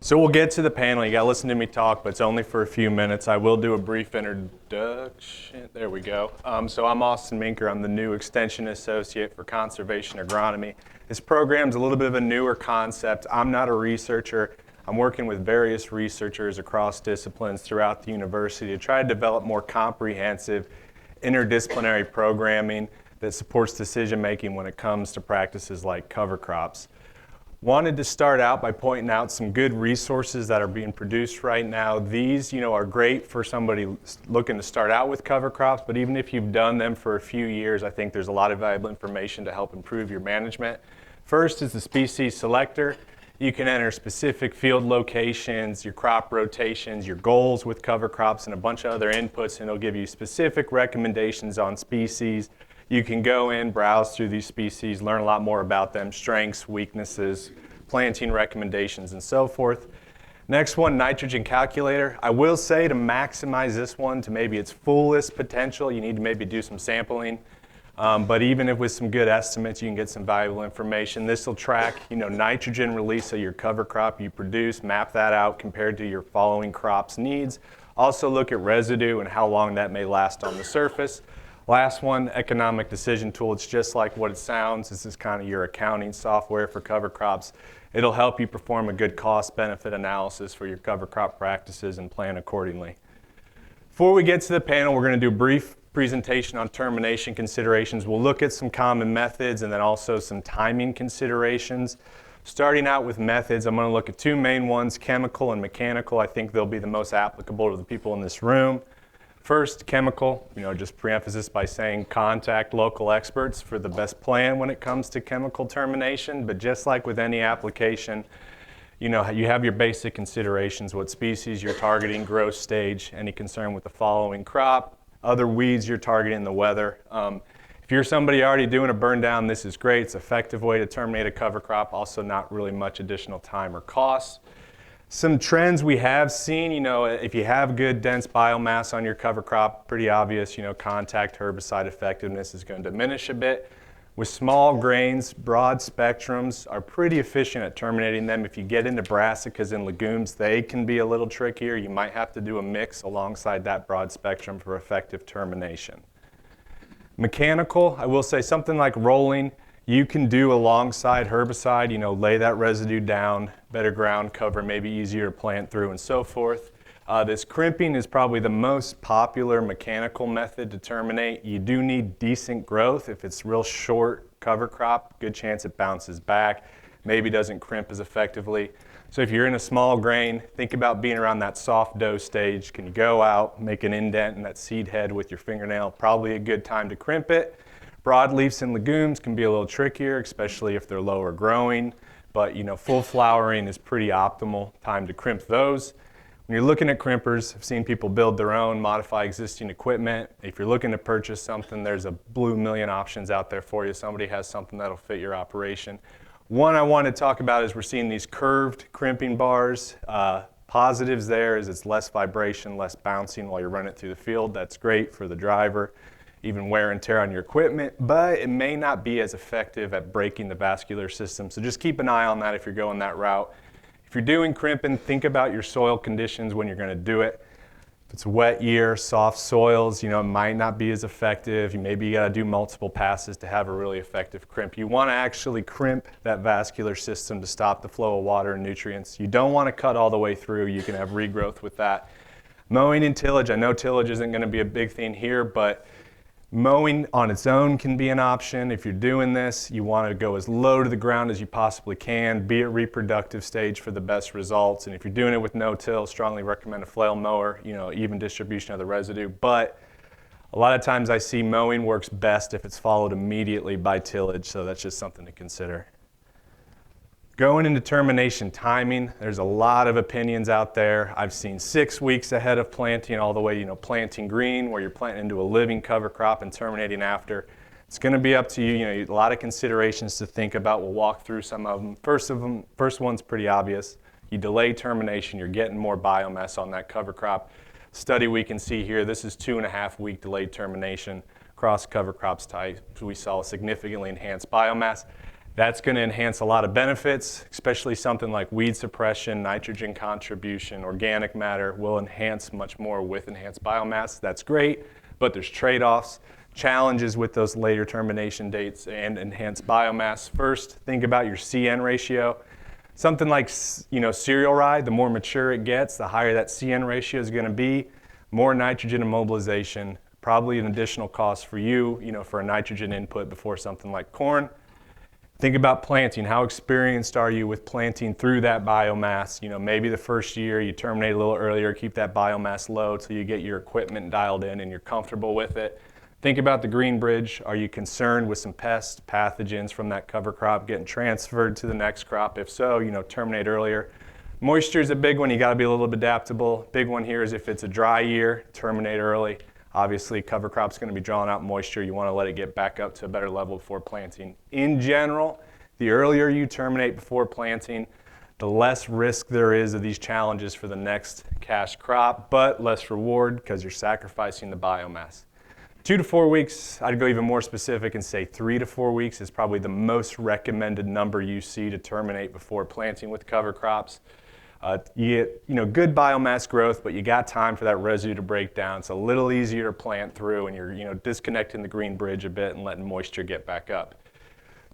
So we'll get to the panel. You got to listen to me talk, but it's only for a few minutes. I will do a brief introduction. There we go. So I'm Austin Menker. I'm the new Extension Associate for Conservation Agronomy. This program's a little bit of a newer concept. I'm not a researcher. I'm working with various researchers across disciplines throughout the university to try to develop more comprehensive interdisciplinary programming that supports decision making when it comes to practices like cover crops. Wanted to start out by pointing out some good resources that are being produced right now. These, are great for somebody looking to start out with cover crops, but even if you've done them for a few years, I think there's a lot of valuable information to help improve your management. First is the species selector. You can enter specific field locations, your crop rotations, your goals with cover crops, and a bunch of other inputs, and it'll give you specific recommendations on species. You can go in, browse through these species, learn a lot more about them, strengths, weaknesses, planting recommendations, and so forth. Next one, nitrogen calculator. I will say to maximize this one to maybe its fullest potential, you need to maybe do some sampling. But even if with some good estimates, you can get some valuable information. This will track, nitrogen release of your cover crop you produce, map that out compared to your following crop's needs. Also look at residue and how long that may last on the surface. Last one, economic decision tool. It's just like what it sounds. This is kind of your accounting software for cover crops. It'll help you perform a good cost-benefit analysis for your cover crop practices and plan accordingly. Before we get to the panel, we're going to do a brief presentation on termination considerations. We'll look at some common methods and then also some timing considerations. Starting out with methods, I'm going to look at two main ones, chemical and mechanical. I think they'll be the most applicable to the people in this room. First, chemical, just pre-emphasis by saying contact local experts for the best plan when it comes to chemical termination. But just like with any application, you have your basic considerations, what species you're targeting, growth stage, any concern with the following crop, other weeds you're targeting, the weather. If you're somebody already doing a burn down, this is great. It's an effective way to terminate a cover crop, also not really much additional time or cost. Some trends we have seen, if you have good dense biomass on your cover crop, pretty obvious, contact herbicide effectiveness is going to diminish a bit. With small grains, broad spectrums are pretty efficient at terminating them. If you get into brassicas and legumes, they can be a little trickier. You might have to do a mix alongside that broad spectrum for effective termination. Mechanical, I will say something like rolling, you can do alongside herbicide, lay that residue down, better ground cover, maybe easier to plant through and so forth. This crimping is probably the most popular mechanical method to terminate. You do need decent growth. If it's real short cover crop, good chance it bounces back, maybe doesn't crimp as effectively. So if you're in a small grain, think about being around that soft dough stage. Can you go out, make an indent in that seed head with your fingernail? Probably a good time to crimp it. Broadleafs and legumes can be a little trickier, especially if they're lower growing, but full flowering is pretty optimal time to crimp those. When you're looking at crimpers, I've seen people build their own, modify existing equipment. If you're looking to purchase something, there's a blue million options out there for you. Somebody has something that'll fit your operation. One I want to talk about is we're seeing these curved crimping bars. Positives there is it's less vibration, less bouncing while you're running it through the field. That's great for the driver, even wear and tear on your equipment, but it may not be as effective at breaking the vascular system. So just keep an eye on that if you're going that route. If you're doing crimping, think about your soil conditions when you're going to do it. If it's a wet year, soft soils, it might not be as effective. Maybe you got to do multiple passes to have a really effective crimp. You want to actually crimp that vascular system to stop the flow of water and nutrients. You don't want to cut all the way through. You can have regrowth with that. Mowing and tillage, I know tillage isn't going to be a big thing here, but mowing on its own can be an option. If you're doing this, you want to go as low to the ground as you possibly can, be at reproductive stage for the best results. And if you're doing it with no-till, strongly recommend a flail mower, even distribution of the residue. But a lot of times I see mowing works best if it's followed immediately by tillage, so that's just something to consider. Going into termination timing, there's a lot of opinions out there. I've seen 6 weeks ahead of planting all the way, planting green, where you're planting into a living cover crop and terminating after. It's going to be up to you. A lot of considerations to think about. We'll walk through some of them. First one's pretty obvious. You delay termination, you're getting more biomass on that cover crop. Study we can see here, this is 2.5 week delayed termination. Across cover crops types, we saw significantly enhanced biomass. That's going to enhance a lot of benefits, especially something like weed suppression, nitrogen contribution, organic matter will enhance much more with enhanced biomass. That's great, but there's trade-offs, challenges with those later termination dates and enhanced biomass. First, think about your CN ratio. Something like, cereal rye, the more mature it gets, the higher that CN ratio is going to be, more nitrogen immobilization, probably an additional cost for you, for a nitrogen input before something like corn. Think about planting. How experienced are you with planting through that biomass? Maybe the first year you terminate a little earlier, keep that biomass low till you get your equipment dialed in and you're comfortable with it. Think about the green bridge. Are you concerned with some pests, pathogens from that cover crop getting transferred to the next crop? If so, terminate earlier. Moisture is a big one. You got to be a little bit adaptable. Big one here is if it's a dry year, terminate early. Obviously, cover crop's going to be drawing out moisture. You want to let it get back up to a better level before planting. In general, the earlier you terminate before planting, the less risk there is of these challenges for the next cash crop, but less reward because you're sacrificing the biomass. 2 to 4 weeks, I'd go even more specific and say 3 to 4 weeks is probably the most recommended number you see to terminate before planting with cover crops. You get good biomass growth, but you got time for that residue to break down. It's a little easier to plant through, and you're disconnecting the green bridge a bit and letting moisture get back up.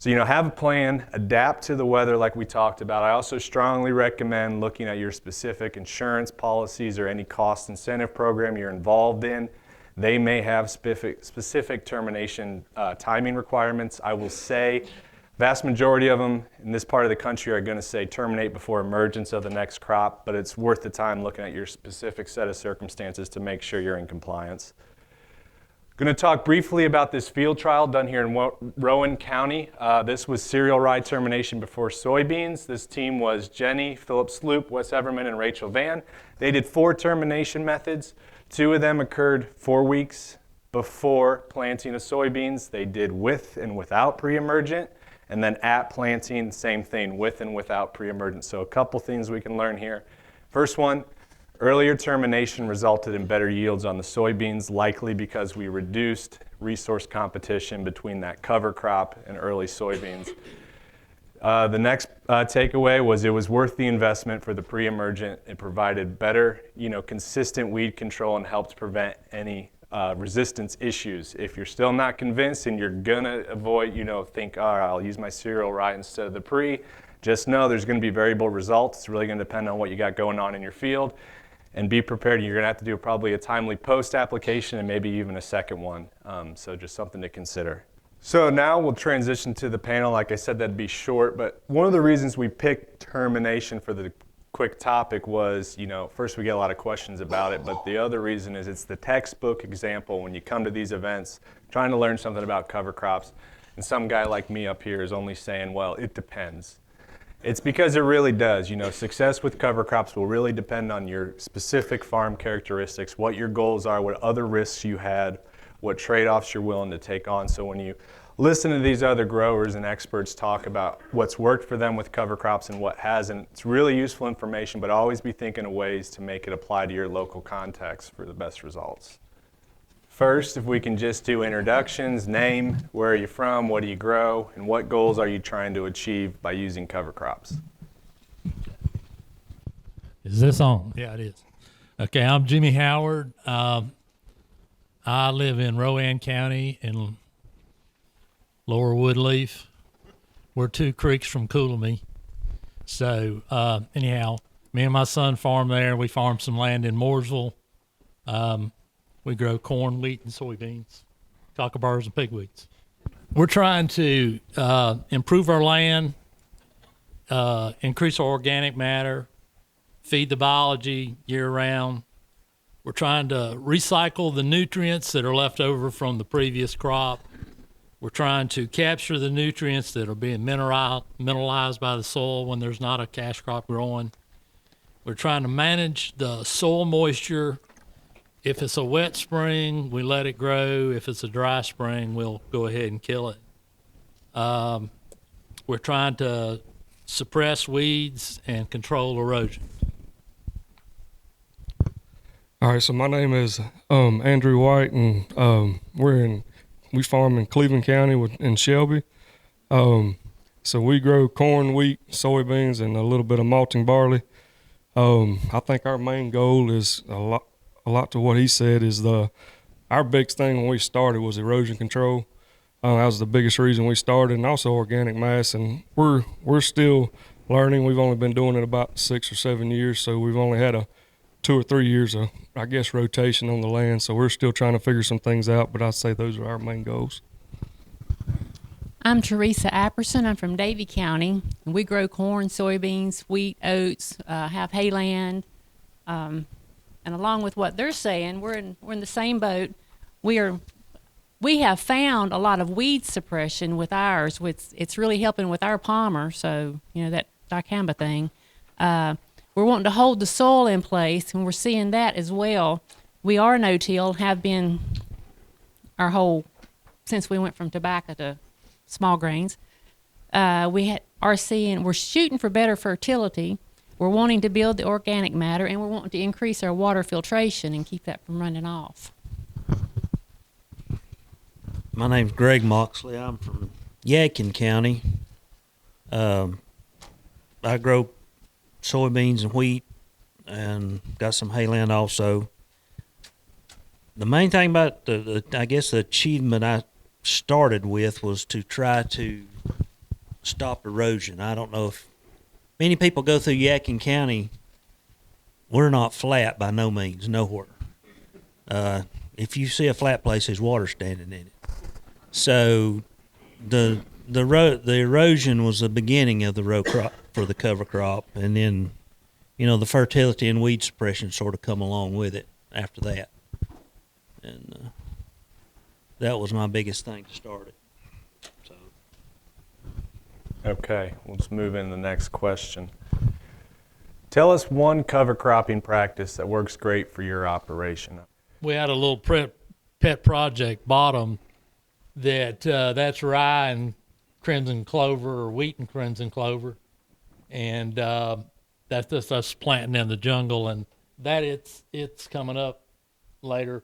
So have a plan, adapt to the weather like we talked about. I also strongly recommend looking at your specific insurance policies or any cost incentive program you're involved in. They may have specific termination timing requirements. I will say vast majority of them in this part of the country are going to say terminate before emergence of the next crop, but it's worth the time looking at your specific set of circumstances to make sure you're in compliance. Going to talk briefly about this field trial done here in Rowan County. This was cereal rye termination before soybeans. This team was Jenny, Philip Sloop, Wes Everman, and Rachel Van. They did 4 termination methods. 2 of them occurred 4 weeks before planting of soybeans. They did with and without pre-emergent. And then at planting, same thing, with and without pre-emergent. So a couple things we can learn here. First one, earlier termination resulted in better yields on the soybeans, likely because we reduced resource competition between that cover crop and early soybeans. The next takeaway was it was worth the investment for the pre-emergent. It provided better, consistent weed control and helped prevent any resistance issues. If you're still not convinced and you're gonna avoid, think, I'll use my cereal rye instead of the pre, just know there's gonna be variable results. It's really gonna depend on what you got going on in your field, and be prepared. You're gonna have to do probably a timely post application and maybe even a second one. So just something to consider. So now we'll transition to the panel. Like I said, that'd be short, but one of the reasons we picked termination for the quick topic was, first we get a lot of questions about it, but the other reason is it's the textbook example when you come to these events trying to learn something about cover crops, and some guy like me up here is only saying, well, it depends. It's because it really does. Success with cover crops will really depend on your specific farm characteristics, what your goals are, what other risks you had, what trade-offs you're willing to take on. So when you listen to these other growers and experts talk about what's worked for them with cover crops and what hasn't, it's really useful information, but always be thinking of ways to make it apply to your local context for the best results. First, if we can just do introductions, name, where are you from, what do you grow, and what goals are you trying to achieve by using cover crops? Is this on? Yeah, it is. Okay, I'm Jimmy Howard. I live in Rowan County in Lower Woodleaf. We're 2 creeks from Coolamy. So anyhow, me and my son farm there. We farm some land in Mooresville. We grow corn, wheat, and soybeans, cultivars, and pigweeds. We're trying to improve our land, increase our organic matter, feed the biology year-round. We're trying to recycle the nutrients that are left over from the previous crop. We're trying to capture the nutrients that are being mineralized by the soil when there's not a cash crop growing. We're trying to manage the soil moisture. If it's a wet spring, we let it grow. If it's a dry spring, we'll go ahead and kill it. We're trying to suppress weeds and control erosion. All right, so my name is Andrew White, and we farm in Cleveland County in Shelby. So we grow corn, wheat, soybeans, and a little bit of malting barley. I think our main goal is a lot to what he said is our biggest thing when we started was erosion control. That was the biggest reason we started, and also organic mass. And we're still learning. We've only been doing it about 6 or 7 years, so we've only had a 2 or 3 years of, I guess, rotation on the land. So we're still trying to figure some things out, but I'd say those are our main goals. I'm Teresa Apperson. I'm from Davie County. We grow corn, soybeans, wheat, oats, have hayland. And along with what they're saying, we're in the same boat. We have found a lot of weed suppression with ours. It's really helping with our palmer, so, that dicamba thing. We're wanting to hold the soil in place, and we're seeing that as well. We are no-till, have been since we went from tobacco to small grains. We're shooting for better fertility. We're wanting to build the organic matter, and we're wanting to increase our water filtration and keep that from running off. My name's Greg Moxley. I'm from Yadkin County. I grow soybeans and wheat and got some hayland also. The main thing about the achievement I started with was to try to stop erosion. I don't know if many people go through Yadkin County. We're not flat by no means, nowhere. If you see a flat place, there's water standing in it. So the erosion was the beginning of the row crop for the cover crop, and then the fertility and weed suppression sort of come along with it after that. And that was my biggest thing to start it. So. Okay, let's move into the next question. Tell us one cover cropping practice that works great for your operation. We had a little pet project bottom that's rye and crimson clover, or wheat and crimson clover, and that's just us planting in the jungle, and that it's coming up later.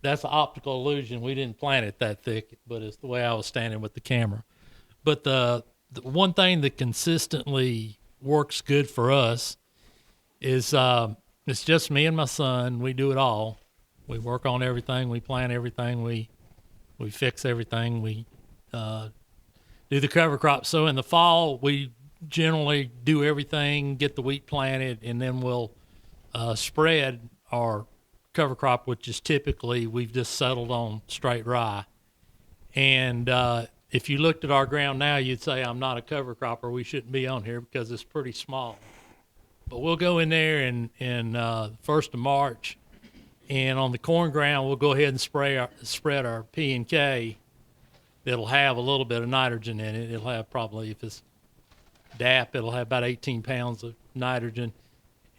That's an optical illusion. We didn't plant it that thick, but it's the way I was standing with the camera. But the one thing that consistently works good for us is it's just me and my son. We do it all. We work on everything. We plant everything. We fix everything. We do the cover crop. So in the fall, we generally do everything, get the wheat planted, and then we'll spread our cover crop, which is typically we've just settled on straight rye. And if you looked at our ground now, you'd say I'm not a cover cropper. We shouldn't be on here because it's pretty small. But we'll go in there in 1st of March, and on the corn ground, we'll go ahead and spread our P and K. That'll have a little bit of nitrogen in it. It'll have probably, if it's DAP, it'll have about 18 pounds of nitrogen.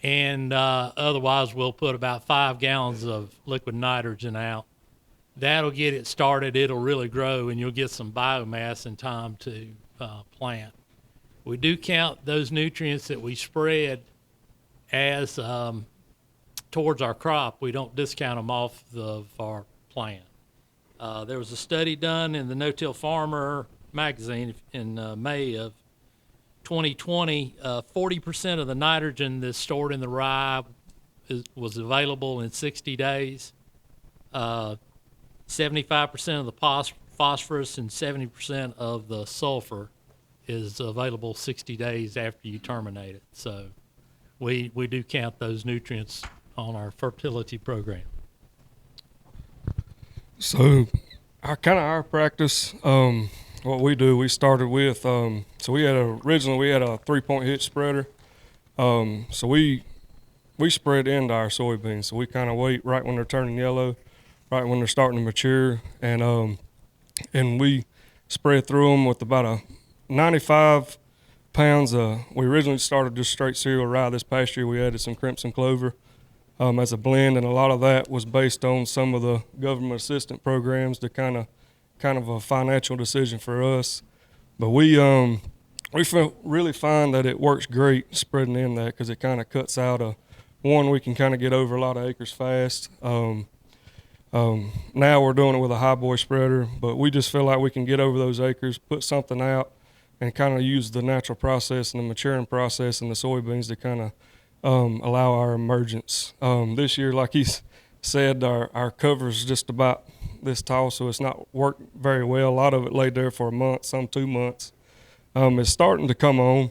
And otherwise, we'll put about 5 gallons of liquid nitrogen out. That'll get it started. It'll really grow, and you'll get some biomass in time to plant. We do count those nutrients that we spread as towards our crop. We don't discount them off of our plant. There was a study done in the No-Till Farmer magazine in May of 2020. 40% of the nitrogen that's stored in the rye was available in 60 days. 75% of the phosphorus and 70% of the sulfur is available 60 days after you terminate it. So we do count those nutrients on our fertility program. So our practice, what we do, we started with, so originally we had a 3-point hitch spreader. So we spread into our soybeans. So we kind of wait right when they're turning yellow, right when they're starting to mature, and we spread through them with about a 95 pounds. We originally started just straight cereal rye. This past year we added some crimson clover as a blend, and a lot of that was based on some of the government assistance programs, to kind of a financial decision for us. But we really find that it works great spreading in that, because it kind of cuts out we can kind of get over a lot of acres fast. Now we're doing it with a high boy spreader, but we just feel like we can get over those acres, put something out, and kind of use the natural process and the maturing process in the soybeans to kind of allow our emergence. This year, like he said, our cover is just about this tall, so it's not worked very well. A lot of it laid there for a month, some 2 months. It's starting to come on,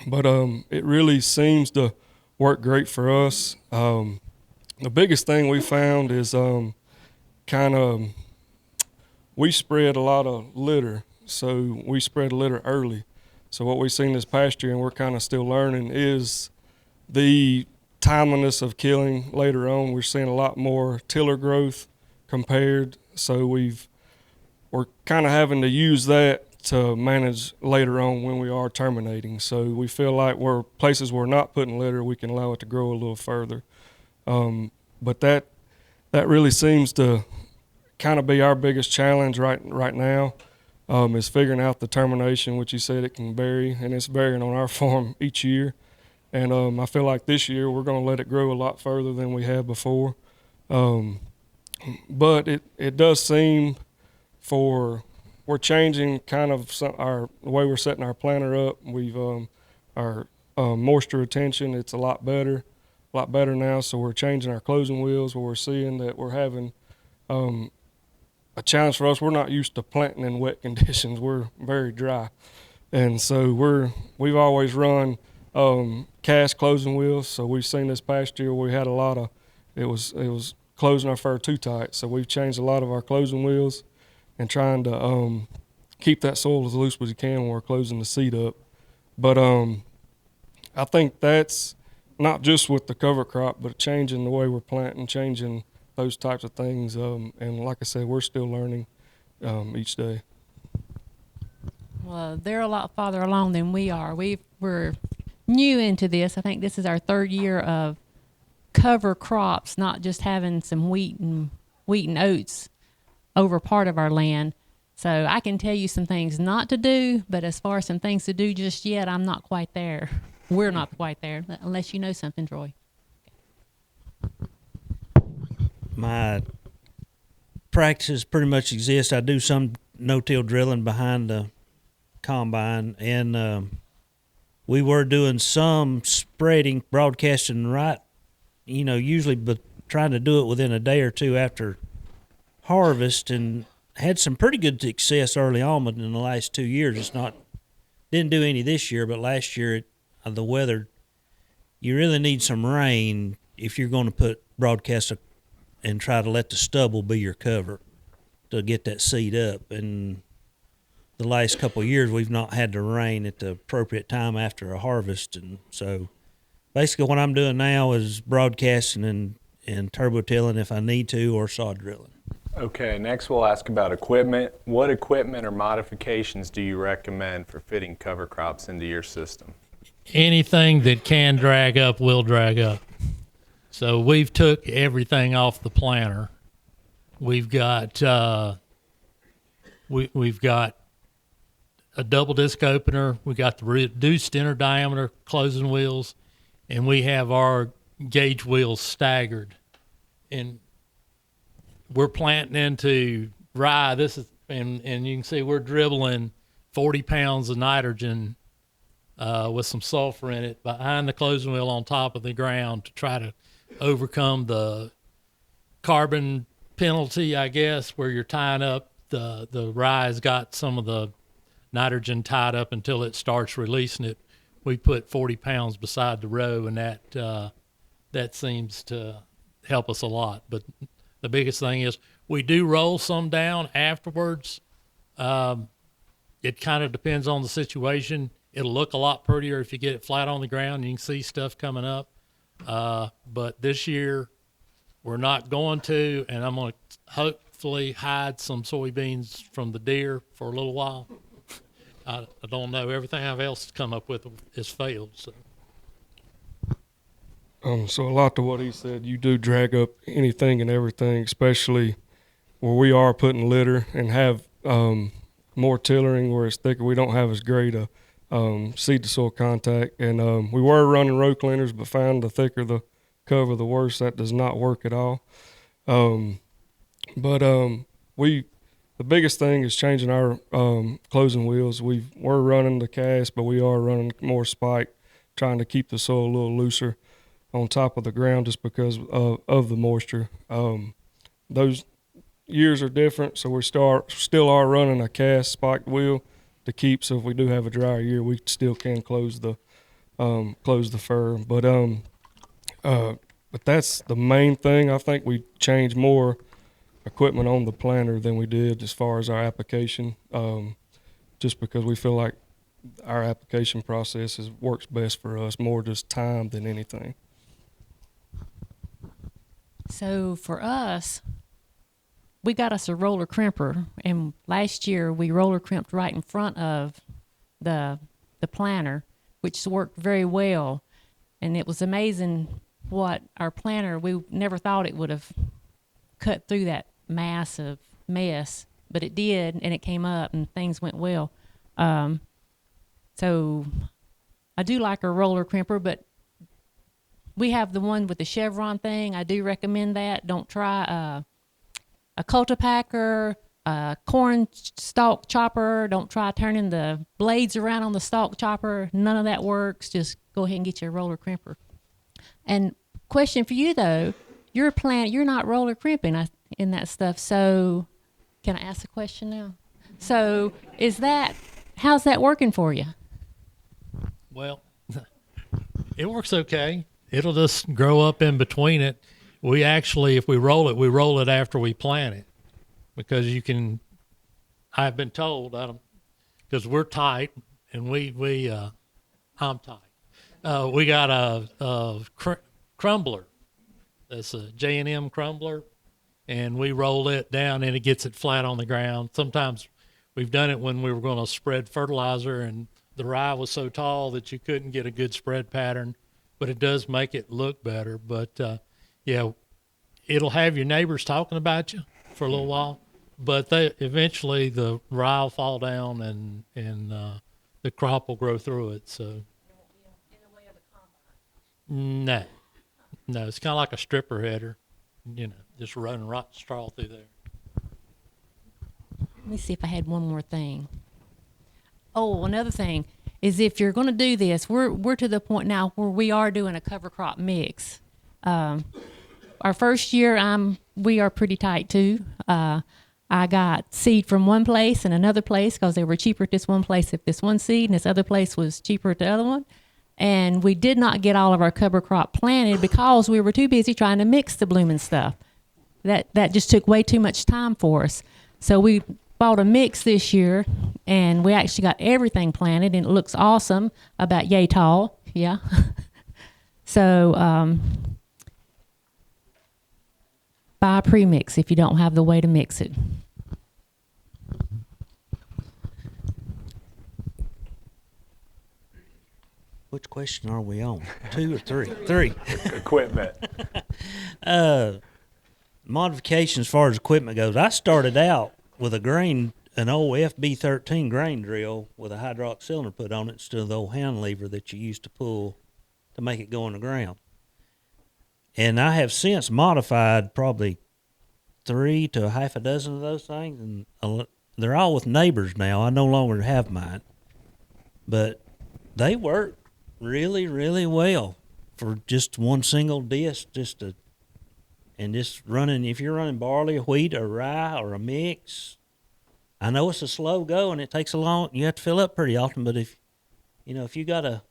but it really seems to work great for us. The biggest thing we found is we spread a lot of litter, so we spread litter early. So what we've seen this past year, and we're kind of still learning, is the timeliness of killing later on. We're seeing a lot more tiller growth compared, so we're kind of having to use that to manage later on when we are terminating. So we feel like we're places we're not putting litter, we can allow it to grow a little further. But that really seems to kind of be our biggest challenge right now, is figuring out the termination, which you said it can vary, and it's varying on our farm each year. And I feel like this year we're going to let it grow a lot further than we have before. But it does seem we're changing kind of the way we're setting our planter up. We've our moisture retention, it's a lot better now. So we're changing our closing wheels, where we're seeing that we're having a challenge for us. We're not used to planting in wet conditions. We're very dry, and so we've always run cast closing wheels. So we've seen this past year we had a lot of it was closing our fur too tight. So we've changed a lot of our closing wheels and trying to keep that soil as loose as you can when we're closing the seed up. But I think that's not just with the cover crop, but changing the way we're planting, changing those types of things. And like I said, we're still learning each day. Well, they're a lot farther along than we are. We're new into this. I think this is our third year of cover crops, not just having some wheat and oats over part of our land. So I can tell you some things not to do, but as far as some things to do just yet, I'm not quite there. We're not quite there, unless you know something, Troy. My practices pretty much exist. I do some no-till drilling behind the combine, and we were doing some spreading, broadcasting right, usually but trying to do it within a day or two after harvest, and had some pretty good success early on, but in the last 2 years didn't do any this year, but last year the weather, you really need some rain if you're going to broadcast and try to let the stubble be your cover to get that seed up. And the last couple of years we've not had the rain at the appropriate time after a harvest, and so basically what I'm doing now is broadcasting and turbo tilling if I need to, or sod drilling. Okay, next we'll ask about equipment. What equipment or modifications do you recommend for fitting cover crops into your system? Anything that can drag up will drag up. So we've took everything off the planter. We've got we've got a double disc opener. We got the reduced inner diameter closing wheels, and we have our gauge wheels staggered. And we're planting into rye. And you can see we're dribbling 40 pounds of nitrogen with some sulfur in it behind the closing wheel on top of the ground to try to overcome the carbon penalty, I guess, where you're tying up the rye's got some of the nitrogen tied up until it starts releasing it. We put 40 pounds beside the row, and that seems to help us a lot. But the biggest thing is we do roll some down afterwards. It kind of depends on the situation. It'll look a lot prettier if you get it flat on the ground and you can see stuff coming up. But this year we're not going to, and I'm going to hopefully hide some soybeans from the deer for a little while. I don't know. Everything I've else come up with has failed. So a lot to what he said, you do drag up anything and everything, especially where we are putting litter and have more tillering where it's thicker. We don't have as great a seed to soil contact. And we were running row cleaners, but found the thicker the cover, the worse. That does not work at all. But we the biggest thing is changing our closing wheels. We're running the cast, but we are running more spike, trying to keep the soil a little looser on top of the ground just because of the moisture. Those years are different, so we still are running a cast spiked wheel to keep. So if we do have a drier year, we still can close the fur. But that's the main thing. I think we changed more equipment on the planter than we did as far as our application, just because we feel like our application process works best for us, more just time than anything. So for us, we got us a roller crimper, and last year we roller crimped right in front of the planter, which worked very well. And it was amazing what our planter, we never thought it would have cut through that massive mess, but it did, and it came up and things went well. So I do like a roller crimper, but we have the one with the chevron thing. I do recommend that. Don't try a cultipacker, a corn stalk chopper. Don't try turning the blades around on the stalk chopper. None of that works. Just go ahead and get your roller crimper. And question for you though, you're not roller crimping in that stuff. So can I ask a question now? So how's that working for you? Well, it works okay. It'll just grow up in between it. We actually, if we roll it after we plant it, because I've been told, because we're tight and I'm tight. We got a crumbler. That's a J&M crumbler, and we roll it down and it gets it flat on the ground. Sometimes we've done it when we were going to spread fertilizer and the rye was so tall that you couldn't get a good spread pattern, but it does make it look better. But yeah, it'll have your neighbors talking about you for a little while, but eventually the rye will fall down and the crop will grow through it. So no, it's kind of like a stripper header, just running rotten straw through there. Let me see if I had one more thing. Oh, another thing is if you're going to do this, we're to the point now where we are doing a cover crop mix. Our first year, we are pretty tight too. I got seed from one place and another place because they were cheaper at this one place at this one seed, and this other place was cheaper at the other one. And we did not get all of our cover crop planted because we were too busy trying to mix the blooming stuff. That just took way too much time for us. So we bought a mix this year, and we actually got everything planted, and it looks awesome, about yay tall. Yeah. So buy a premix if you don't have the way to mix it. Which question are we on? 2 or 3? 3. Equipment. Modification as far as equipment goes. I started out with an old FB13 grain drill with a hydraulic cylinder put on it instead of the old hand lever that you used to pull to make it go in the ground. And I have since modified probably 3 to a half a dozen of those things, and they're all with neighbors now. I no longer have mine, but they work really, really well for just one single disc, and just running. If you're running barley, wheat, or rye, or a mix, I know it's a slow go and it takes you have to fill up pretty often. But if you got a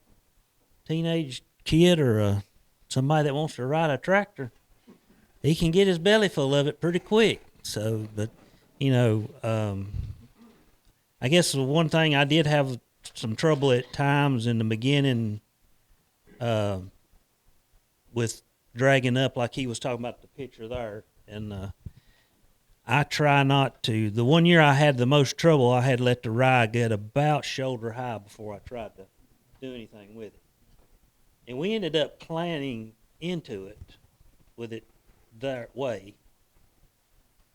teenage kid or somebody that wants to ride a tractor, he can get his belly full of it pretty quick. So, but I guess the one thing I did have some trouble at times in the beginning with dragging up, like he was talking about the picture there, and I try not to. The one year I had the most trouble, I had let the rye get about shoulder high before I tried to do anything with it, and we ended up planting into it with it that way.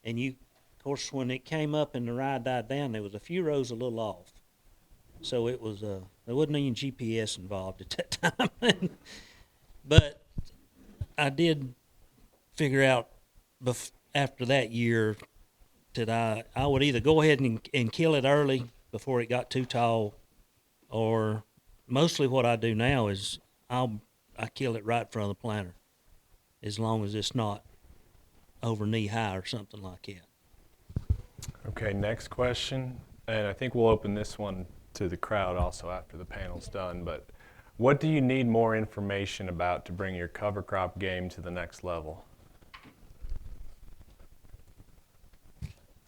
And of course, when it came up and the rye died down, there was a few rows a little off. So it was there wasn't even GPS involved at that time. But I did figure out after that year planted, I would either go ahead and kill it early before it got too tall, or mostly what I do now is I kill it right in front of the planter, as long as it's not over knee high or something like that. Okay, next question, and I think we'll open this one to the crowd also after the panel's done, but what do you need more information about to bring your cover crop game to the next level?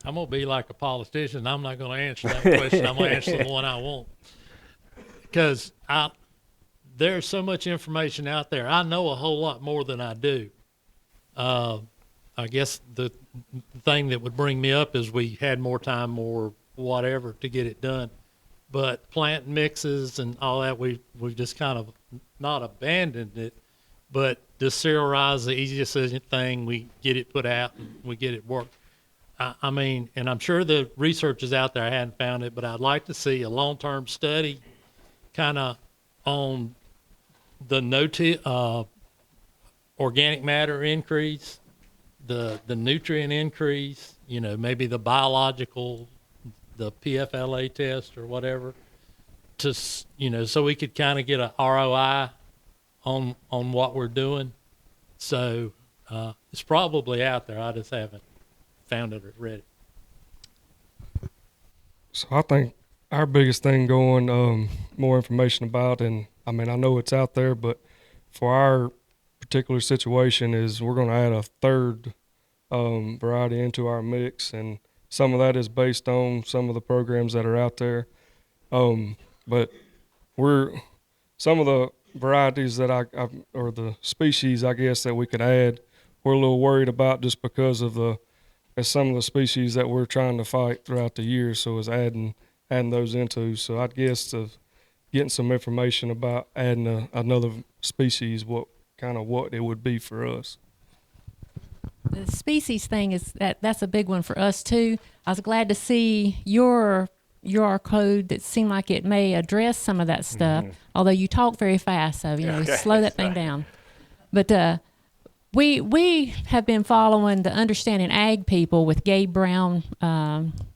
I'm going to be like a politician. I'm not going to answer that question. I'm going to answer the one I want. Because there's so much information out there. I know a whole lot more than I do. I guess the thing that would bring me up is we had more time or whatever to get it done. But plant mixes and all that, we've just kind of not abandoned it, but to serialize the easiest thing, we get it put out and we get it worked. I mean, and I'm sure the research is out there. I hadn't found it, but I'd like to see a long-term study kind of on the organic matter increase, the nutrient increase, maybe the biological, the PFLA test or whatever, to, so we could kind of get a ROI on what we're doing. So it's probably out there. I just haven't found it or read it. So I think our biggest thing going, more information about, and I mean, I know it's out there, but for our particular situation is we're going to add a third variety into our mix, and some of that is based on some of the programs that are out there. But some of the varieties that or the species, I guess, that we could add, we're a little worried about just because of some of the species that we're trying to fight throughout the year. So is adding those into. So I'd guess of getting some information about adding another species, what it would be for us. The species thing that's a big one for us too. I was glad to see your code that seemed like it may address some of that stuff. Although you talk very fast, so slow that thing down. But we have been following the Understanding Ag people with Gabe Brown,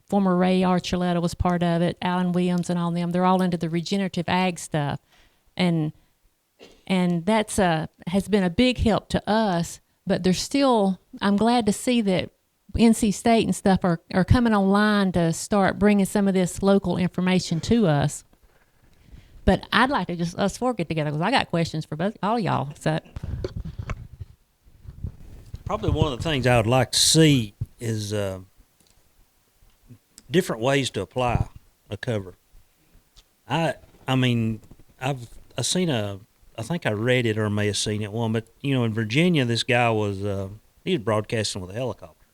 former Ray Archuleta was part of it, Alan Williams and all them. They're all into the regenerative ag stuff, and that's has been a big help to us. But there's still, I'm glad to see that NC State and stuff are coming online to start bringing some of this local information to us. But I'd like to just us four get together because I got questions for all y'all. So probably one of the things I would like to see is different ways to apply a cover. I mean, I've seen I think I read it or may have seen it one, but in Virginia, this guy he was broadcasting with a helicopter.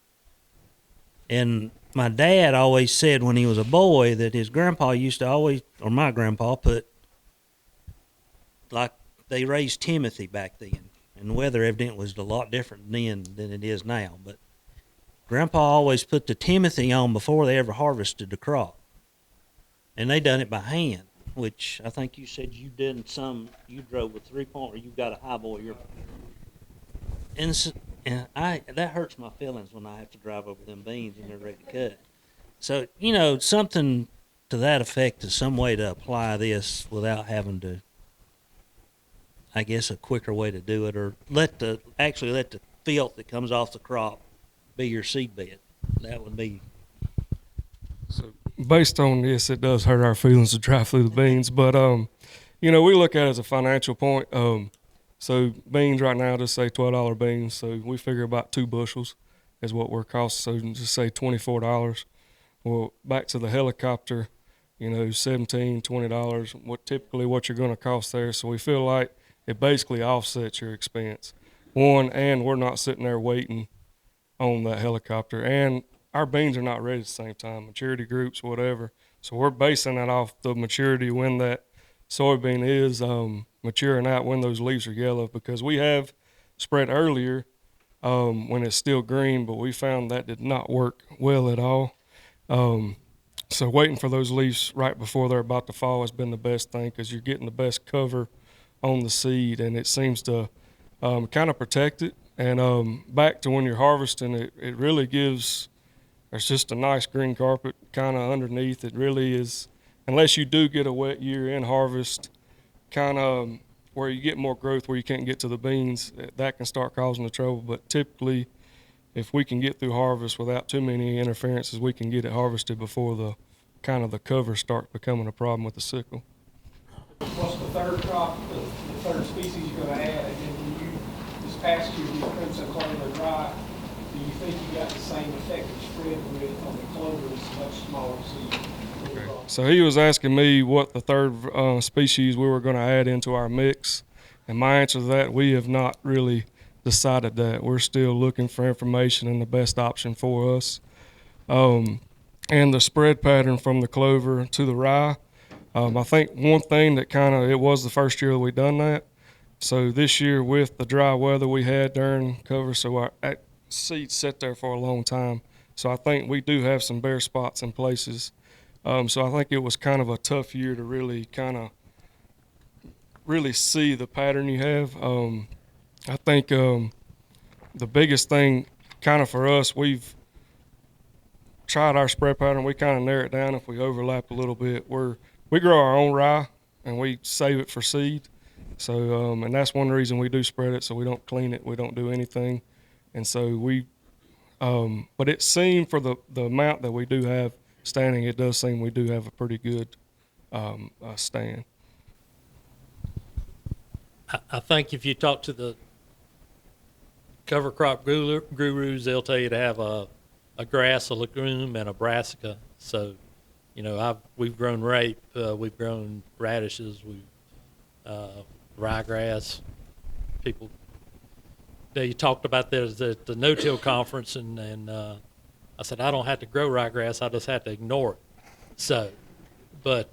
And my dad always said when he was a boy that his grandpa used to always, or my grandpa, put, like they raised Timothy back then. And the weather evidently was a lot different then than it is now. But Grandpa always put the Timothy on before they ever harvested the crop. And they done it by hand, which I think you said you drove with 3-point, or you got a high boy. And that hurts my feelings when I have to drive over them beans and they're ready to cut. So, something to that effect is some way to apply this without having to, I guess, a quicker way to do it, or let the filth that comes off the crop be your seed bed. That would be. So based on this, it does hurt our feelings to drive through the beans, but we look at it as a financial point. So beans right now, just say $12 beans. So we figure about 2 bushels is what we're costing. So just say $24. Well, back to the helicopter, $17, $20. Typically what you're going to cost there. So we feel like it basically offsets your expense. And we're not sitting there waiting on that helicopter. And our beans are not ready at the same time, maturity groups, whatever. So we're basing that off the maturity when that soybean is maturing out, when those leaves are yellow, because we have spread earlier when it's still green, but we found that did not work well at all. So waiting for those leaves right before they're about to fall has been the best thing, because you're getting the best cover on the seed, and it seems to kind of protect it. And back to when you're harvesting, it really gives there's just a nice green carpet kind of underneath. It really is, unless you do get a wet year in harvest, kind of where you get more growth where you can't get to the beans, that can start causing the trouble. But typically, if we can get through harvest without too many interferences, we can get it harvested before the kind of the cover start becoming a problem with the sickle. What's the third crop, the third species you're going to add? And then this past year, you Crimson Clover dry. Do you think you got the same effective spread with on the clover as much smaller seed? So he was asking me what the third species we were going to add into our mix, and my answer to that, we have not really decided that. We're still looking for information and the best option for us. And the spread pattern from the clover to the rye, I think one thing that it was the first year that we done that. So this year with the dry weather we had during cover, so our seeds sat there for a long time. So I think we do have some bare spots in places. So I think it was kind of a tough year to really see the pattern you have. I think the biggest thing kind of for us, we've tried our spread pattern. We kind of narrow it down if we overlap a little bit. We grow our own rye and we save it for seed. So, and that's one reason we do spread it, so we don't clean it, we don't do anything. And so but it seemed for the amount that we do have standing, it does seem we do have a pretty good stand. I think if you talk to the cover crop gurus, they'll tell you to have a grass, a legume, and a brassica. So, we've grown rape, we've grown radishes, ryegrass. People, you talked about this at the no-till conference, and I said I don't have to grow ryegrass, I just have to ignore it. So I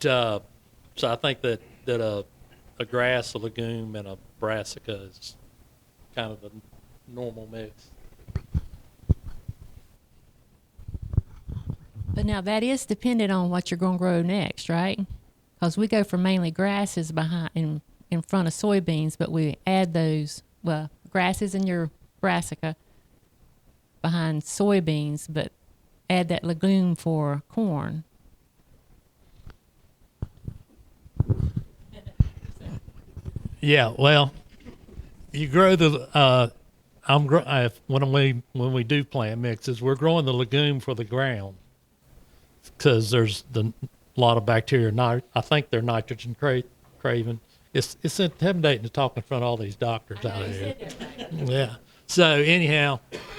think that a grass, a legume, and a brassica is kind of the normal mix. But now that is dependent on what you're going to grow next, right? Because we go for mainly grasses in front of soybeans, but we add those, grasses in your brassica behind soybeans, but add that legume for corn. Yeah, well, you grow the. When we do plant mixes, we're growing the legume for the ground because there's a lot of bacteria. I think they're nitrogen craving. It's intimidating to talk in front of all these doctors out here. Yeah. So anyhow,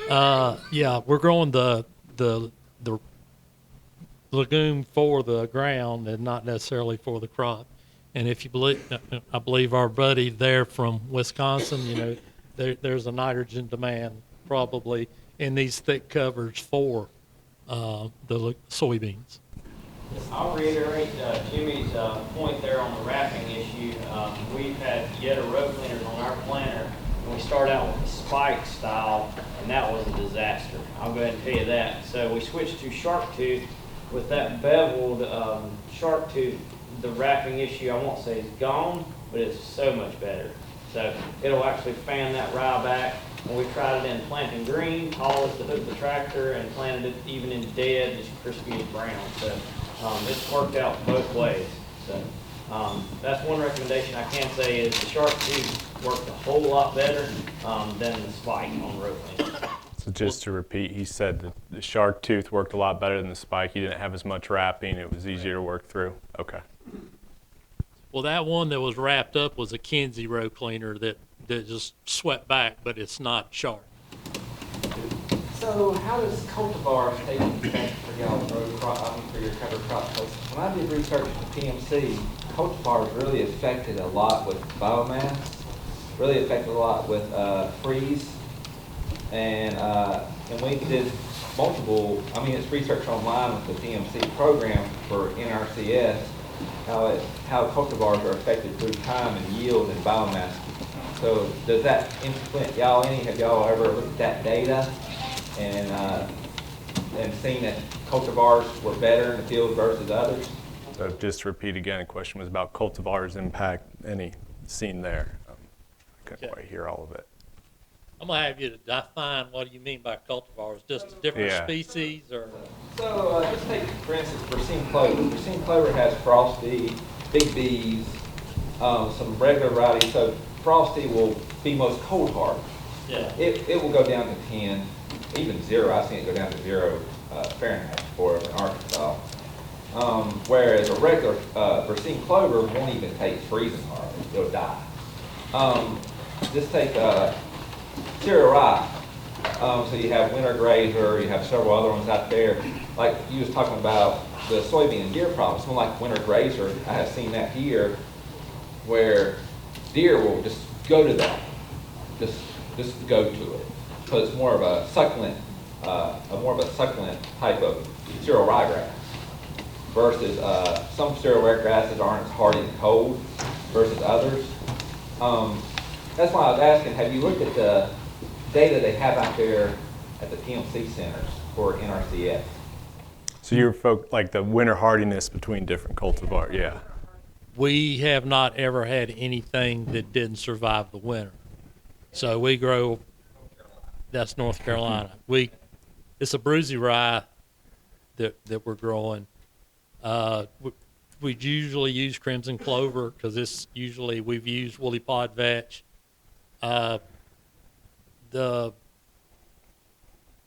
we're growing the legume for the ground and not necessarily for the crop. And if you believe, I believe our buddy there from Wisconsin, there's a nitrogen demand probably in these thick covers for the soybeans. I'll reiterate Jimmy's point there on the wrapping issue. We've had Yetta row cleaners on our planter, and we start out with the spike style, and that was a disaster. I'll go ahead and tell you that. So we switched to shark tooth. With that beveled shark tooth, the wrapping issue, I won't say is gone, but it's so much better. So it'll actually fan that rye back. When we tried it in planting green, polished the hood of the tractor, and planted it even in dead, just crispy as brown. So it's worked out both ways. So that's one recommendation I can say is the shark tooth worked a whole lot better than the spike on row cleaner. So just to repeat, he said that the shark tooth worked a lot better than the spike. He didn't have as much wrapping. It was easier to work through. Okay. Well, that one that was wrapped up was a Kinsey row cleaner that just swept back, but it's not sharp. So how does cultivars take effect for y'all row crop, for your cover crop? Because when I did research for PMC, cultivars really affected a lot with biomass, really affected a lot with freeze, and we did multiple, it's research online with the PMC program for NRCS, how cultivars are affected through time and yield and biomass. So does that influence y'all any? Have y'all ever looked at that data and seen that cultivars were better in the field versus others? So just to repeat again, the question was about cultivars impact, any seen there. I couldn't quite hear all of it. I'm gonna have you to define what do you mean by cultivars? Just a different Yeah. species, or So just take, for instance, Racine clover. Racine clover has frosty, big B's, some regular varieties. So frosty will be most cold hard. yeah. It will go down to 10, even 0. I've seen it go down to 0 Fahrenheit for in Arkansas. Whereas a regular Racine clover won't even take freezing hard. It'll die. Just take cereal rye. So you have winter grazer, you have several other ones out there. Like you was talking about the soybean and deer problem. Something like winter grazer, I have seen that here, where deer will just go to that, just go to it. So it's more of a succulent, type of cereal ryegrass versus some cereal ryegrasses aren't as hardy and cold versus others. That's why I was asking, have you looked at the data they have out there at the PMC centers for NRCS? So you're like the winter hardiness between different cultivar, yeah. We have not ever had anything that didn't survive the winter. So we grow, that's North Carolina. It's a bruisey rye that we're growing. We usually use crimson clover because we've used woolly pod vetch.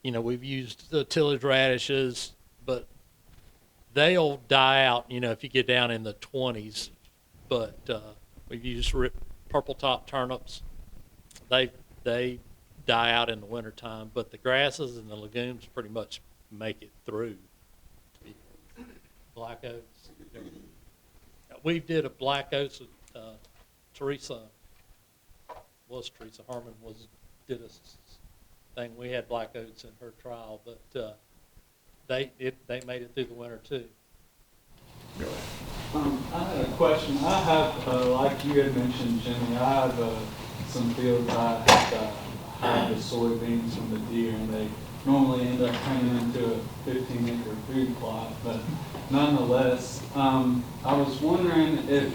We've used the tillage radishes, but they'll die out, if you get down in the 20s. But we've used purple top turnips. They die out in the wintertime, but the grasses and the legumes pretty much make it through. Black oats. We did a black oats with Teresa Harmon did a thing. We had black oats in her trial, but they made it through the winter too. I had a question. I have, like you had mentioned, Jimmy, I have some fields I have hide the soybeans from the deer, and they normally end up turning into a 15-acre food plot. But nonetheless, I was wondering if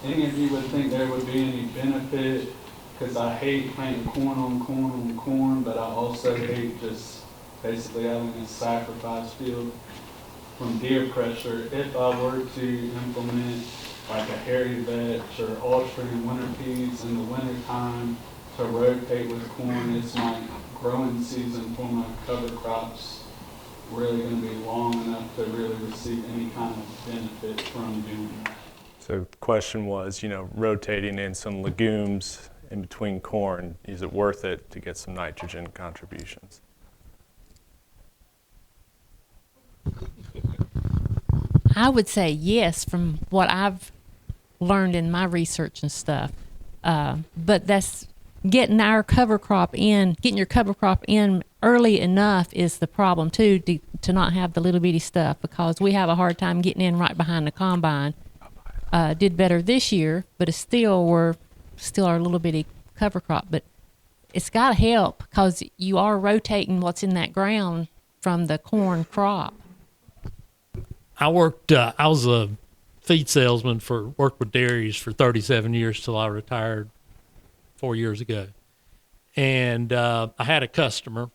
any of you would think there would be any benefit, because I hate planting corn on corn on corn, but I also hate just basically having a sacrifice field from deer pressure. If I were to implement like a hairy vetch or Austrian winter peas in the winter time to rotate with corn, is my growing season for my cover crops really going to be long enough to really receive any kind of benefit from doing that? So the question was, rotating in some legumes in between corn, is it worth it to get some nitrogen contributions? I would say yes, from what I've learned in my research and stuff. But that's getting your cover crop in early enough is the problem too, to not have the little bitty stuff, because we have a hard time getting in right behind the combine. Did better this year, but we're still our little bitty cover crop. But it's got to help, because you are rotating what's in that ground from the corn crop. I was a feed salesman worked with dairies for 37 years till I retired 4 years ago. And I had a customer,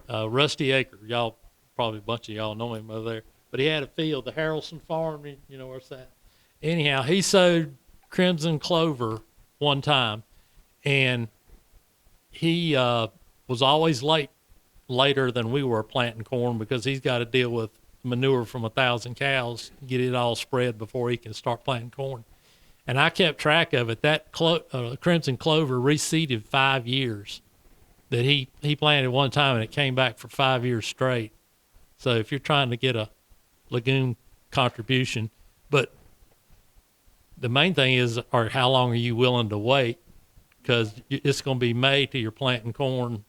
Rusty Acre. Y'all, probably a bunch of y'all know him over there. But he had a field, the Harrelson Farm, you know where's that? Anyhow, he sowed crimson clover one time, and he was always later than we were planting corn, because he's got to deal with manure from 1,000 cows, get it all spread before he can start planting corn. And I kept track of it. That crimson clover reseeded 5 years. That he planted one time, and it came back for 5 years straight. So if you're trying to get a legume contribution, but the main thing is, how long are you willing to wait? Because it's going to be May till you're planting corn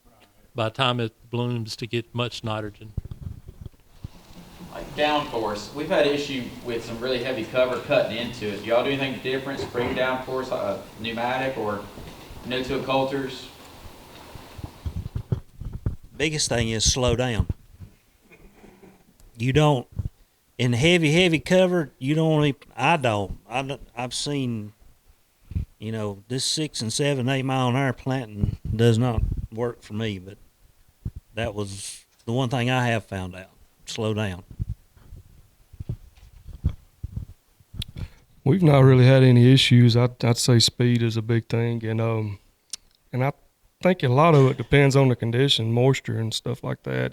by the time it blooms to get much nitrogen. Like downforce, we've had issue with some really heavy cover cutting into it. Do y'all do anything different, spring downforce, pneumatic or no-till coulters? Biggest thing is slow down. You don't, in heavy cover, you don't only, I've seen, you know, this 6 and 7, 8 mile an hour planting does not work for me, but that was the one thing I have found out. Slow down. We've not really had any issues. I'd say speed is a big thing, and I think a lot of it depends on the condition, moisture and stuff like that.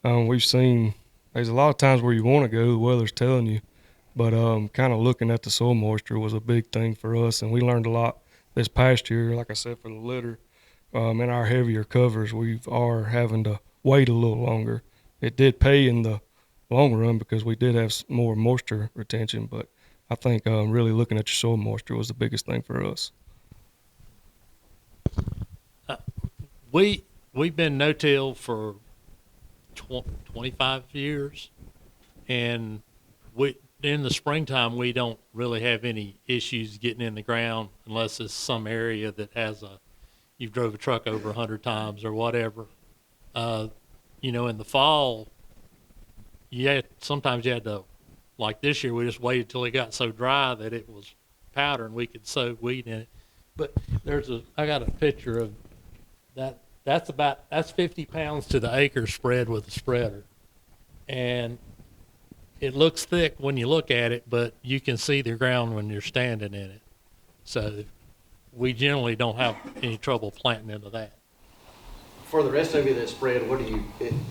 We've seen there's a lot of times where you want to go, the weather's telling you, but kind of looking at the soil moisture was a big thing for us, and we learned a lot this past year. Like I said, for the litter, in our heavier covers, we are having to wait a little longer. It did pay in the long run because we did have more moisture retention, but I think really looking at your soil moisture was the biggest thing for us. We've been no-till for 25 years, and in the springtime we don't really have any issues getting in the ground unless it's some area that has you've drove a truck over 100 times or whatever. You know, in the fall, sometimes you had to, like this year, we just waited till it got so dry that it was powder and we could sow wheat in it. But I got a picture of that. That's 50 pounds to the acre spread with a spreader. And it looks thick when you look at it, but you can see the ground when you're standing in it. So we generally don't have any trouble planting into that. For the rest of you that spread,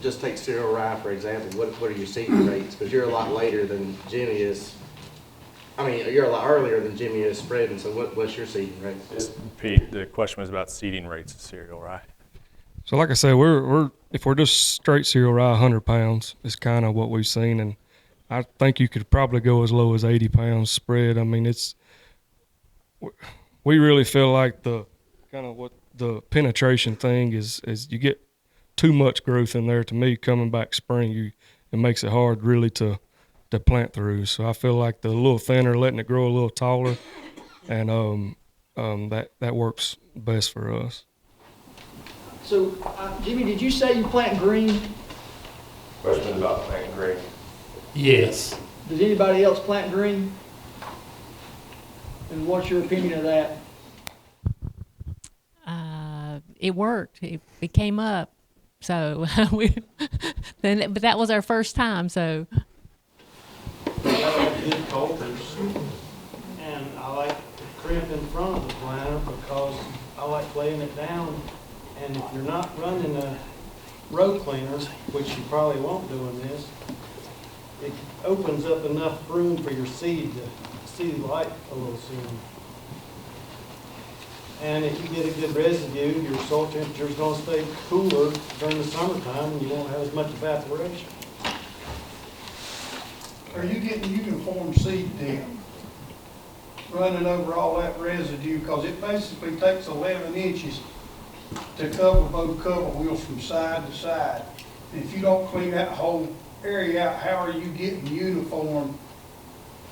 just take cereal rye, for example, what are your seeding rates? Because you're a lot later than Jimmy is. I mean, you're a lot earlier than Jimmy is spreading, so what's your seeding rates? Pete, the question was about seeding rates of cereal rye. So like I said, if we're just straight cereal rye, 100 pounds is kind of what we've seen, and I think you could probably go as low as 80 pounds spread. I mean, we really feel like what the penetration thing is you get too much growth in there. To me, coming back spring, it makes it hard really to plant through. So I feel like the little thinner, letting it grow a little taller, and that works best for us. So, Jimmy, did you say you plant green? Question about planting green. Yes. Does anybody else plant green? And what's your opinion of that? It worked. It came up. So but that was our first time. So I like good cultures, and I like the crimp in front of the planter because I like laying it down. And if you're not running a row cleaner, which you probably won't doing this, it opens up enough room for your seed to see light a little sooner. And if you get a good residue, your soil temperature is going to stay cooler during the summertime, and you won't have as much evaporation. Are you getting uniform seed depth running over all that residue? Because it basically takes 11 inches to cover both cover wheels from side to side. And if you don't clean that whole area out, how are you getting uniform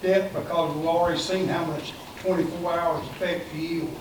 depth? Because we've already seen how much 24 hours affect the yield.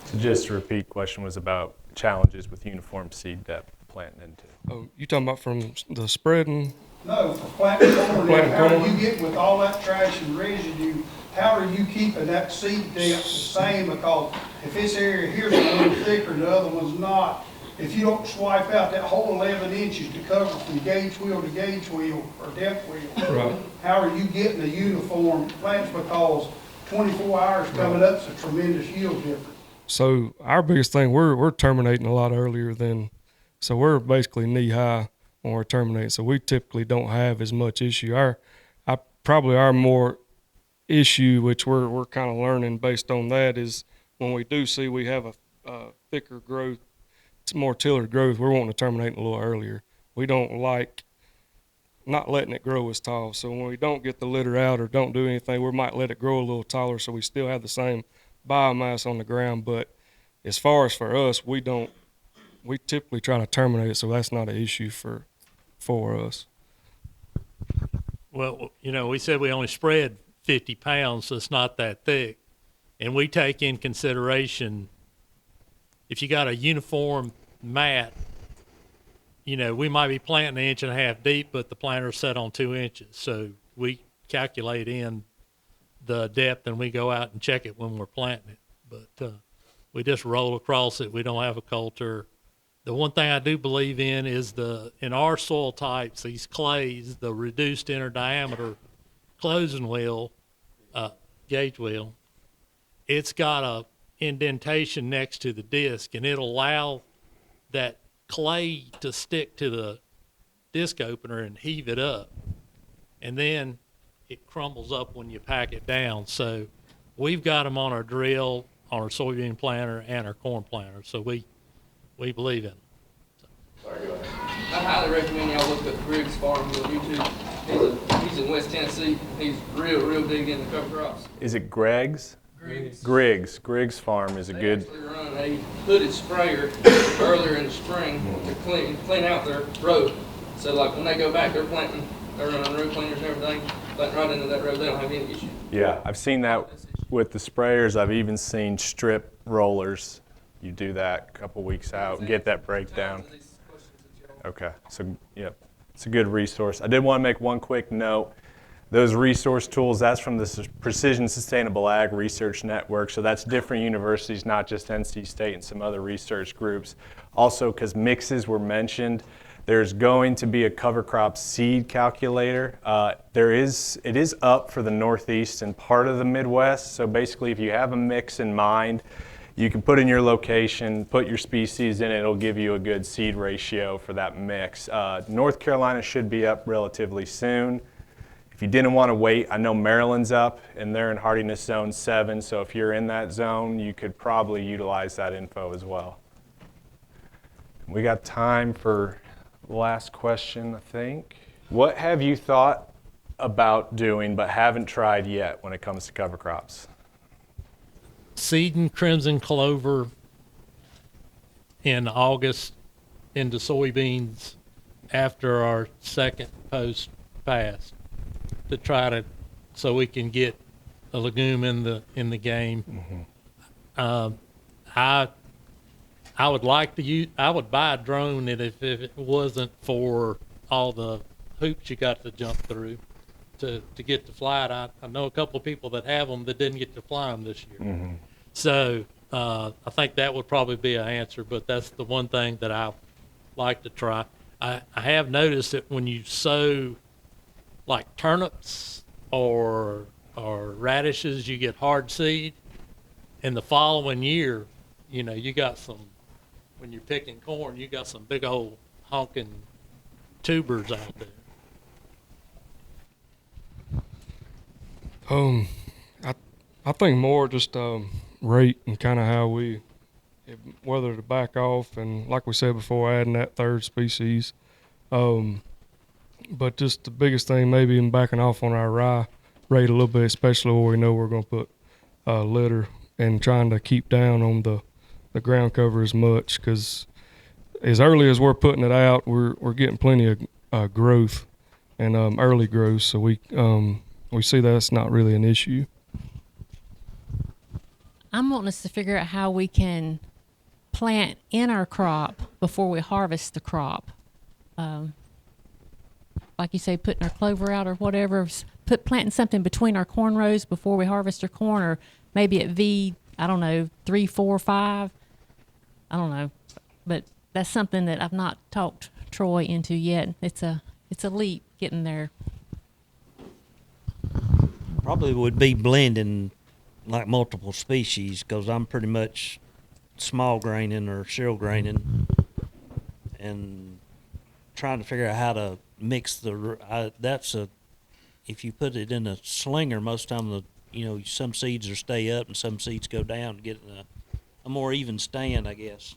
So just to repeat, question was about challenges with uniform seed depth planting into. Oh, you talking about from the spreading? No, for planting corn, Planting how corn? are you getting with all that trash and residue? How are you keeping that seed depth the same? Because if this area here's a little thicker, the other one's not. If you don't swipe out that whole 11 inches to cover from gauge wheel to gauge wheel or depth wheel, Right. how are you getting the uniform plants? Because 24 hours coming up is a tremendous yield difference. So our biggest thing, we're terminating a lot earlier so we're basically knee high when we're terminating. So we typically don't have as much issue. Probably our more issue, which we're kind of learning based on that, is when we do see we have a thicker growth, it's more tillered growth, we're wanting to terminate a little earlier. We don't like not letting it grow as tall. So when we don't get the litter out or don't do anything, we might let it grow a little taller so we still have the same biomass on the ground. But as far as for us, we typically try to terminate it, so that's not an issue for us. Well, you know, we said we only spread 50 pounds, so it's not that thick. And we take in consideration, if you got a uniform mat, you know, we might be planting 1.5 inches deep, but the planter's set on 2 inches. So we calculate in the depth, and we go out and check it when we're planting it. But we just roll across it. We don't have a coulter. The one thing I do believe in is in our soil types, these clays, the reduced inner diameter closing wheel, gauge wheel, it's got a indentation next to the disc, and it'll allow that clay to stick to the disc opener and heave it up. And then it crumbles up when you pack it down. So we've got them on our drill, on our soybean planter, and our corn planter. So we believe in them. I highly recommend y'all look up Griggs Farm on YouTube. He's in West Tennessee. He's real big into cover crops. Is it Greg's? Griggs Farm is a good. They actually run a hooded sprayer earlier in the spring to clean out their road. So like when they go back, they're running road cleaners and everything, planting right into that road. They don't have any issue. Yeah, I've seen that with the sprayers. I've even seen strip rollers. You do that a couple weeks out and get that breakdown. Okay, so yeah, it's a good resource. I did want to make one quick note. Those resource tools, that's from the Precision Sustainable Ag Research Network. So that's different universities, not just NC State and some other research groups. Also, because mixes were mentioned, there's going to be a cover crop seed calculator. It is up for the Northeast and part of the Midwest. So basically, if you have a mix in mind, you can put in your location, put your species in it, it'll give you a good seed ratio for that mix. North Carolina should be up relatively soon. If you didn't want to wait, I know Maryland's up and they're in hardiness zone 7, so if you're in that zone, you could probably utilize that info as well. We got time for the last question, I think. What have you thought about doing but haven't tried yet when it comes to cover crops? Seeding crimson clover in August into soybeans after our second post pass to try to, so we can get a legume in the game. Mm-hmm. I would like to use, I would buy a drone if it wasn't for all the hoops you got to jump through to get to fly it. I know a couple of people that have them that didn't get to fly them this year. Mm-hmm. So I think that would probably be an answer, but that's the one thing that I like to try. I have noticed that when you sow like turnips or radishes, you get hard seed. And the following year, you know, you got some, when you're picking corn, you got some big old honking tubers out there. I think more just rate and kind of how whether to back off, and like we said before, adding that third species. But just the biggest thing maybe in backing off on our rye rate a little bit, especially where we know we're going to put litter, and trying to keep down on the ground cover as much, because as early as we're putting it out, we're getting plenty of growth and early growth, so we see that's not really an issue. I'm wanting us to figure out how we can plant in our crop before we harvest the crop. Like you say, putting our clover out or whatever, planting something between our corn rows before we harvest our corn, or maybe at I don't know, 3, 4, 5. I don't know. But that's something that I've not talked Troy into yet. It's a leap getting there. Probably would be blending like multiple species, because I'm pretty much small graining or cereal graining and trying to figure out how to mix if you put it in a slinger, most of the time some seeds will stay up and some seeds go down to get a more even stand, I guess.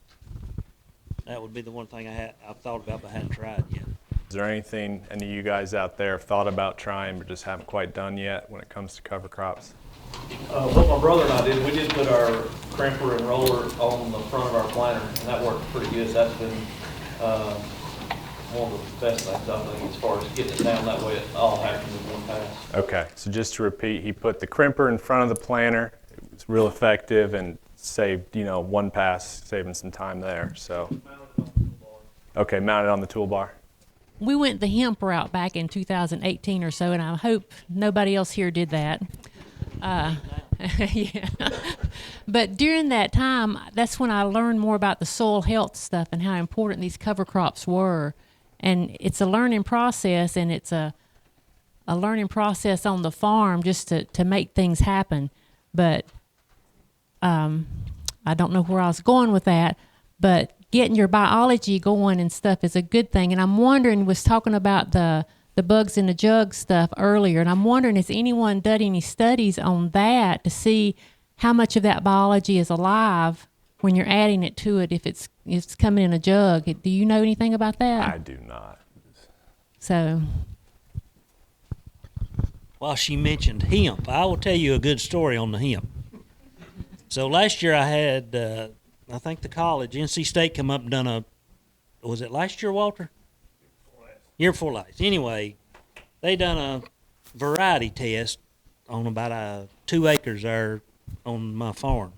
That would be the one thing I've thought about but hadn't tried yet. Is there anything any of you guys out there have thought about trying but just haven't quite done yet when it comes to cover crops? What my brother and I did, we did put our crimper and roller on the front of our planter, and that worked pretty good. That's been one of the best things, I think, as far as getting it down that way. It all happens in one pass. Okay, so just to repeat, he put the crimper in front of the planter. It was real effective and saved, one pass, saving some time there. So, okay, mounted on the toolbar. We went the hemp route back in 2018 or so, and I hope nobody else here did that. Yeah. But during that time, that's when I learned more about the soil health stuff and how important these cover crops were. And it's a learning process, and it's a learning process on the farm just to make things happen. But I don't know where I was going with that, but getting your biology going and stuff is a good thing. And I'm wondering, was talking about the bugs in the jug stuff earlier, and I'm wondering, has anyone done any studies on that to see how much of that biology is alive when you're adding it to it if it's coming in a jug? Do you know anything about that? I do not. So, While she mentioned hemp, I will tell you a good story on the hemp. So last year I had, I think the college, NC State, come up and done was it last year, Walter? Year before last. Anyway, they done a variety test on about 2 acres there on my farm.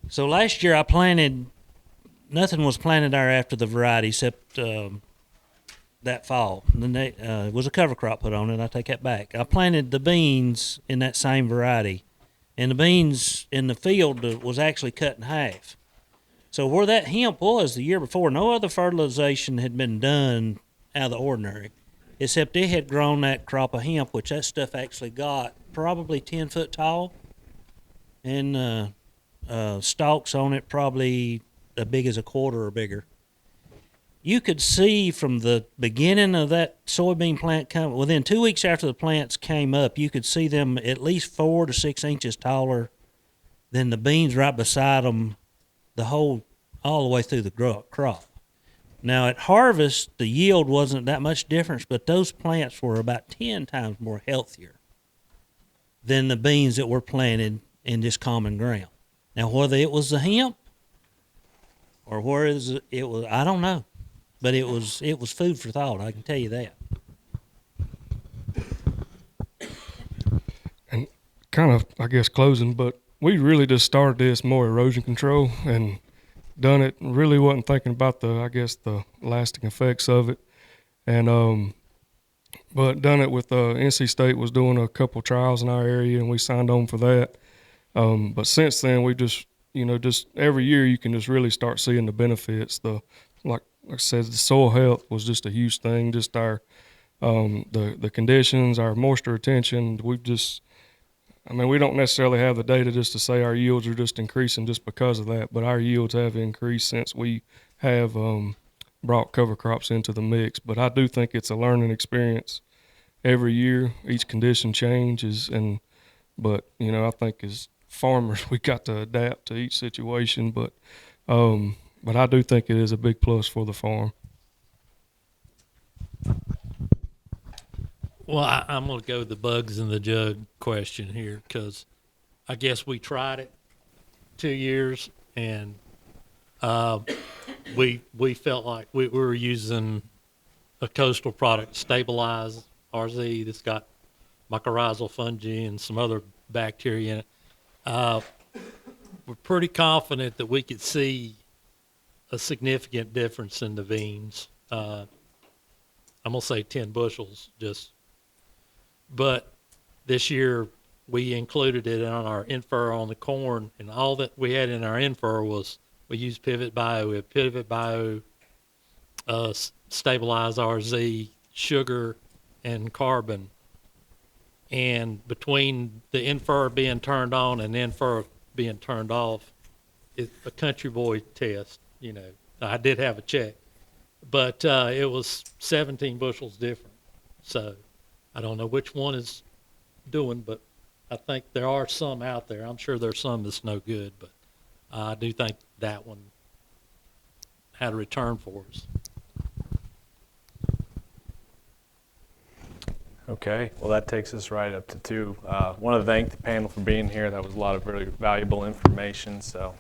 So last year I planted, nothing was planted there after the variety except that fall. And then it was a cover crop put on it. I take that back. I planted the beans in that same variety, and the beans in the field was actually cut in half. So where that hemp was the year before, no other fertilization had been done out of the ordinary, except it had grown that crop of hemp, which that stuff actually got probably 10 foot tall, and stalks on it probably as big as a quarter or bigger. You could see from the beginning of that soybean plant coming, within 2 weeks after the plants came up, you could see them at least 4 to 6 inches taller than the beans right beside them, all the way through the crop. Now at harvest, the yield wasn't that much difference, but those plants were about 10 times more healthier than the beans that were planted in just common ground. Now whether it was the hemp or where it was, I don't know. But it was food for thought, I can tell you that. And kind of, I guess, closing, but we really just started this more erosion control and done it, really wasn't thinking about the lasting effects of it. And, but done it with, NC State was doing a couple trials in our area, and we signed on for that. But since then, we just every year you can just really start seeing the benefits. Like I said, the soil health was just a huge thing. Just our, the conditions, our moisture retention. We don't necessarily have the data just to say our yields are just increasing just because of that, but our yields have increased since we have brought cover crops into the mix. But I do think it's a learning experience every year. Each condition changes, but I think as farmers we got to adapt to each situation. But I do think it is a big plus for the farm. Well, I'm going to go with the bugs in the jug question here, because I guess we tried it 2 years, and we felt like we were using a coastal product, Stabilize RZ, that's got mycorrhizal fungi and some other bacteria in it. We're pretty confident that we could see a significant difference in the beans. I'm going to say 10 bushels but this year we included it on our infer on the corn, and all that we had in our infer was we used Pivot Bio. We had Pivot Bio, Stabilize RZ, sugar, and carbon. And between the infer being turned on and the infer being turned off, it's a country boy test. I did have a check, but it was 17 bushels different. So I don't know which one is doing, but I think there are some out there. I'm sure there's some that's no good, but I do think that one had a return for us. Okay, well that takes us right up to 2. I want to thank the panel for being here. That was a lot of really valuable information, so